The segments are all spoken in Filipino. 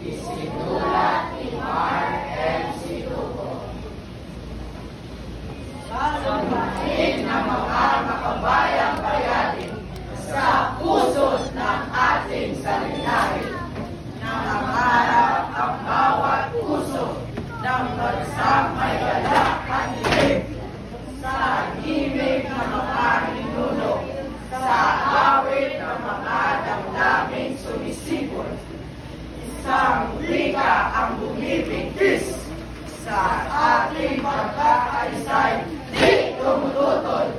Isinulat ni Mark M. Situco. Saluhin ng mga makabayang bayanin sa puso ng ating salinahin. Nangangarap ang bawat puso ng bansang may galak at hilig sa himig ng mga ninuno, sa awit ng mga damdaming sumisipon. Isang wika ang bumibigkis sa ating pagkakaisay di tumututol.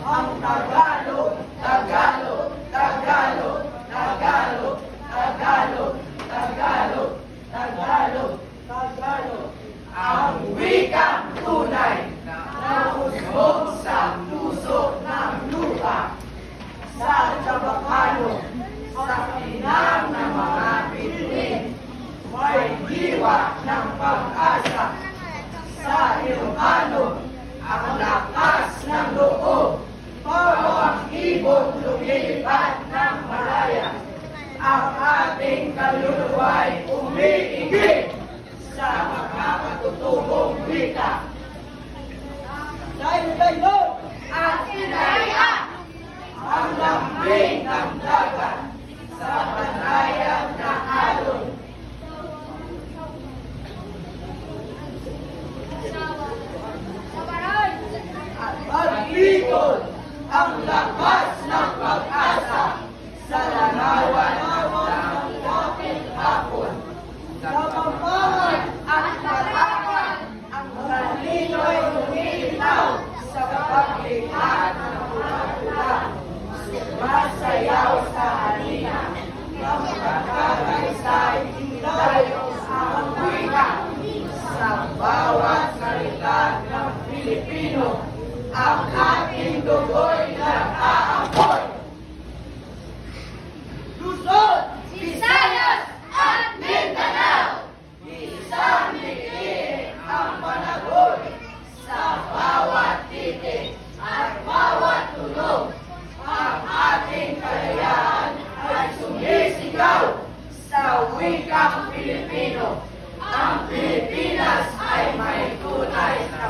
Ang Tagalog, Tagalog, Tagalog, Tagalog, Tagalog, Tagalog, Tagalog, Tagalog. Ang wikang tunay na usbong sa puso ng lupa, sa Chabacano, sa pinang ng mga Pilipinas, may diwa ng pag-asa. Sa Ilocano, ang lakas ng loob, bawang ibon lumilipad ng malaya. Ang ating kaluluwa'y umiigit sa mga katutubong wika. Dahil kayo at sinaya ang lambing ng dagat sa banayad na alon. At pag-ikot ang lakas ng pag-asa sa larawan ng dating hapon. Sa pampangan at larangan, ang talino'y lumilitaw sa paglikha ng pula-pula. Sumasayaw sa halina ng pagkakaisay tayo ang wika. Sa bawat salita ng Pilipino, ang ating dugo'y nag-aapoy. Luzon, Visayas at Mindanao, isang likiin ang panagon. Sa bawat titik at bawat tunog, ang ating kalayaan ay sumisigaw sa wikang Pilipino. Ang Pilipinas ay may tunay na